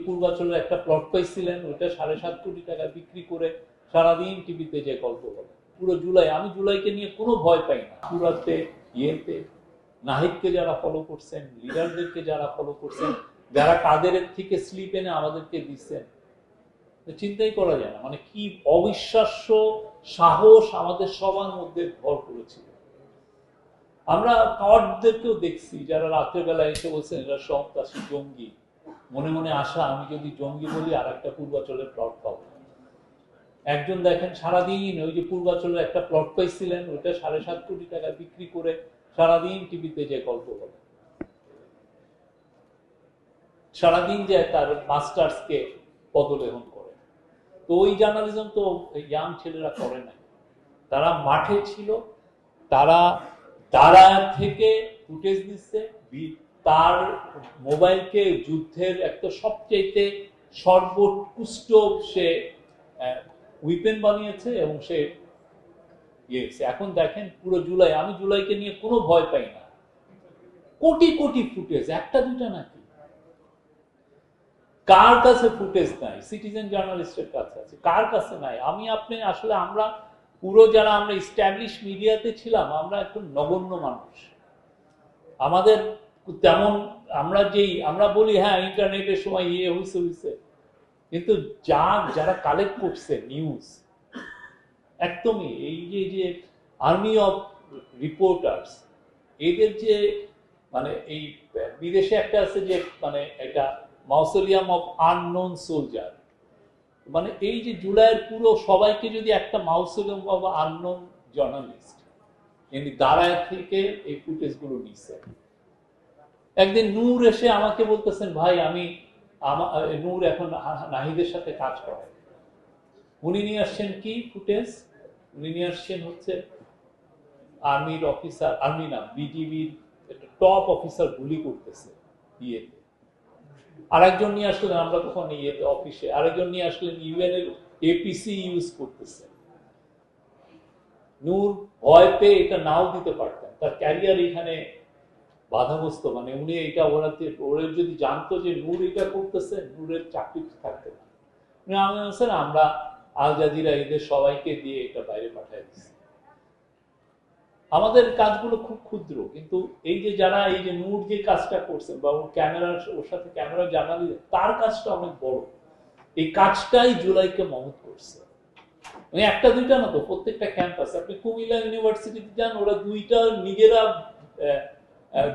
পূর্বাচলের একটা প্লট পাইছিলেন, ওইটা 7.5 কোটি টাকা বিক্রি করে সারাদিন টিভিতে যে গল্প বলে। পুরো জুলাই, আমি জুলাইকে নিয়ে কোনো ভয় পাই না। পুরাতে ইয়েতে নাহিদকে যারা ফলো করছেন, লিডারদেরকে যারা ফলো করছেন, যারা কাদের থেকে স্লিপ এনে আমাদেরকে দিচ্ছেন, চিন্তাই করা যায় না। মানে কি অবিশ্বাস্য সাহস আমাদের সবার মধ্যে ভর করেছিল। আমরা কাওয়ার্ডদেরকেও দেখছি যারা রাতের বেলা এসে বলছেন এরা সন্ত্রাসী, জঙ্গি। মনে মনে আশা, আমি যদি জঙ্গি বলি আর একটা পূর্বাচলের প্লট পাবো। একজন দেখেন সারাদিন ওই যে পূর্বাচলের একটা প্লট পাইছিলেন, ওইটা 7.5 কোটি টাকা বিক্রি করে সারাদিন টিভিতে যে গল্প বলে। সারাদিন যে তার মাস্টার্সকে পদলেহন করে। তো ওই জার্নালিজম তো ইয়াং ছেলেরা করে না, তারা মাঠে ছিল, তারা তারা থেকে ফুটেজ দিচ্ছে, তার মোবাইলকে যুদ্ধের একটা সবচেয়ে সর্বোৎকৃষ্ট সে উইপেন বানিয়েছে এবং সে ইয়েছে। এখন দেখেন পুরো জুলাই, আমি জুলাইকে নিয়ে কোনো ভয় পাই না। কোটি কোটি ফুটেজ, একটা দুটা নাকি। কার কাছে ফুটেজ নাই? সিটিজেন জার্নালিস্টের কাছে আছে, কার কাছে নাই? আমি আপনি আসলে আমরা পুরো যারা আমরা ইস্টাবলিশ মিডিয়াতে ছিলাম, আমরা একটু নগণ্য মানুষ। আমাদের তেমন আমরা বলি হ্যাঁ ইন্টারনেটের সময় ইয়ে হয়েছে, কিন্তু যারা কালেক্ট করছে নিউজ, একদমই এই যে আর্মি অফ রিপোর্টার্স, এদের যে মানে এই বিদেশে একটা আছে যে মানে এটা মাউসোলিয়াম অফ আননোন সোলজার, মানে এই যে জুলাইয়ের পুরো সবাইকে যদি একটা মাউসোলিয়াম অফ আননোন জার্নালিস্ট এমনি দাঁড়ায় থেকে এই ফুটেজ গুলো নিচ্ছে। একদিন নূর এসে আমাকে বলতেছেন, ভাই আমি নূর এখন নাহিদের সাথে কাজ করে, উনি নিয়ে আসছেন কি ফুটেজ, উনি নিয়ে আসছেন হচ্ছে আর্মির অফিসার, আর্মি না বিজিবির একটা টপ অফিসার গুলি করতেছে ইয়েতে। আরেকজন নিয়ে আসলেন, আমরা তখন ইয়েতে অফিসে, আরেকজন নিয়ে আসলেন ইউএন এর এপিসি ইউজ করতেছে। নূর ভয় পেয়ে এটা নাও দিতে পারতেন, তার ক্যারিয়ার এখানে বাধাগ্রস্ত। মানে উনি এটা ওরা যদি জানতো যে নূর এটা করতেছে, নূরের চাকরি থাকতে না। আমি বলছেন আমরা আল জাজিরা এদের সবাইকে দিয়ে এটা বাইরে পাঠিয়ে দিচ্ছি। আমাদের কাজগুলো খুব ক্ষুদ্র, কিন্তু এই যে যারা এই যে নূর যে কাজটা করছেন বা ওর সাথে ক্যামেরা জানালি, তার কাজটা অনেক বড়। এই কাজটাই জুলাইকে মহৎ করছে। মানে একটা দুইটা না তো, প্রত্যেকটা ক্যাম্পাস। আপনি কুমিল্লা ইউনিভার্সিটিতে যান, ওরা দুইটা নিজেরা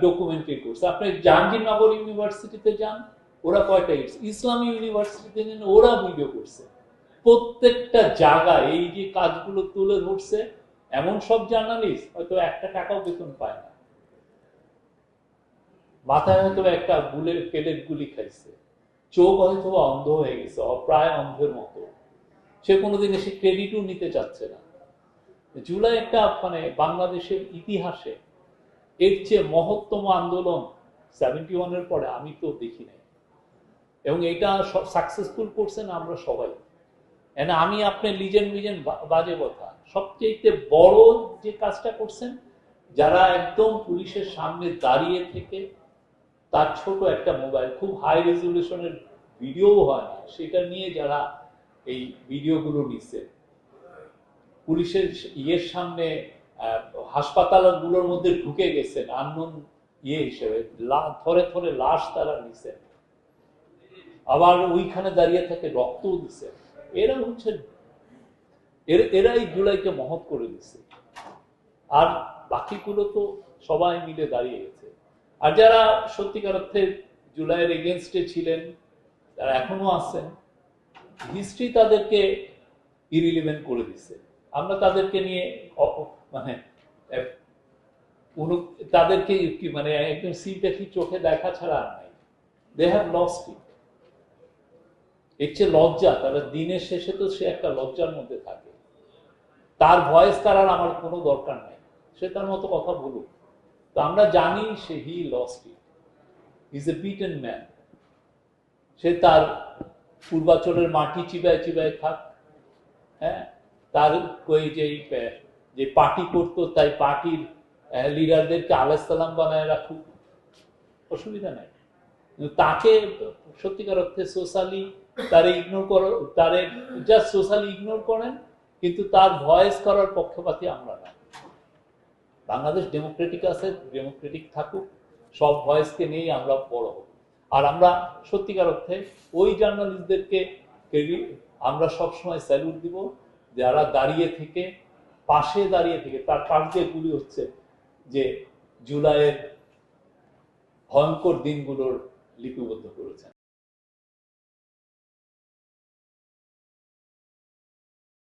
ডকুমেন্টারি করছে। আপনি জাহাঙ্গীরনগর ইউনিভার্সিটিতে যান, ওরা কয়টা ইসলামী ইউনিভার্সিটিতে যান, ওরা ভিডিও করছে। প্রত্যেকটা জায়গায় এই যে কাজগুলো তুলে ধরছে এমন সব জার্নালিস্ট হয়তো একটা টাকাও বেতন পায় না, মাথায় হয়তো একটা পেলেট গুলি খাইছে, চোখ হয়তো অন্ধ হয়ে গেছে, প্রায় অন্ধের মতো, সে কোনোদিন এসে ক্রেডিটও নিতে চাচ্ছে না। জুলাই একটা মানে বাংলাদেশের ইতিহাসে এর চেয়ে মহত্তম আন্দোলন 71 এর পরে আমি তো দেখি নাই, এবং এটা সাকসেসফুল করছেন আমরা সবাই। আমি আপনি লিজেন্ড বাজে কথা, সবচেয়ে বড় যে কাজটা করছেন, যারা একদম পুলিশের সামনে দাঁড়িয়ে থেকে তার ছোট একটা মোবাইল, খুব হাই রেজলিউশনের ভিডিও হয় না, সেটা নিয়ে যারা এই ভিডিওগুলো নিচ্ছে, পুলিশের ইয়ের সামনে হাসপাতালগুলোর মধ্যে ঢুকে গেছেন আননোন ইয়ে হিসেবে, থরে থরে লাশ তারা নিছে, আবার ওইখানে দাঁড়িয়ে থেকে রক্তও দিছে। এরা হচ্ছে এরাই জুলাইকে মহৎ করে দিচ্ছে। আর বাকিগুলো তো সবাই মিলে দাঁড়িয়ে গেছে। আর যারা সত্যিকার অর্থে জুলাইয়ের এগেনস্টে ছিলেন, তারা এখনো আছেন, হিস্ট্রি তাদেরকে ইরিলিভেন্ট করে দিচ্ছে। আমরা তাদেরকে নিয়ে মানে তাদেরকে কি মানে একদম সিম্প্যাথি চোখে দেখা ছাড়া আর নাই। They have lost it. এর চেয়ে লজ্জা, তারা দিনের শেষে তো সে একটা লজ্জার মধ্যে থাকে। তার ভয়েস তার আর আমার কোনো দরকার নাই, সে তার মতো কথা বলুক। তো আমরা জানি সে he lost it, is a beaten man. সে তার পূর্বাচলের মাটি চিবায় চিবায় থাক, হ্যাঁ, তার ওই যে পার্টি করতো, তাই পার্টির লিডারদেরকে আলাইহিস সালাম বানায় রাখুক, অসুবিধা নাই। তাকে সত্যিকার অর্থে সোশ্যালি তারে ইগনোর করো, তারে জাস্ট সোশ্যালি ইগনোর করেন, কিন্তু তার ভয়েস করার পক্ষপাতী আমরা না। বাংলাদেশ ডেমোক্রেটিক আছে, ডেমোক্রেটিক থাকুক, সব ভয়েসকে নিয়েই আমরা বড় হব। আর আমরা সত্যিকার অর্থে ওই জার্নালিস্টদেরকে আমরা সবসময় স্যালুট দিব যারা দাঁড়িয়ে থেকে, পাশে দাঁড়িয়ে থেকে, তার পাশ দিয়ে গুলি হচ্ছে, যে জুলাইয়ের ভয়ঙ্কর দিনগুলোর লিপিবদ্ধ করেছেন।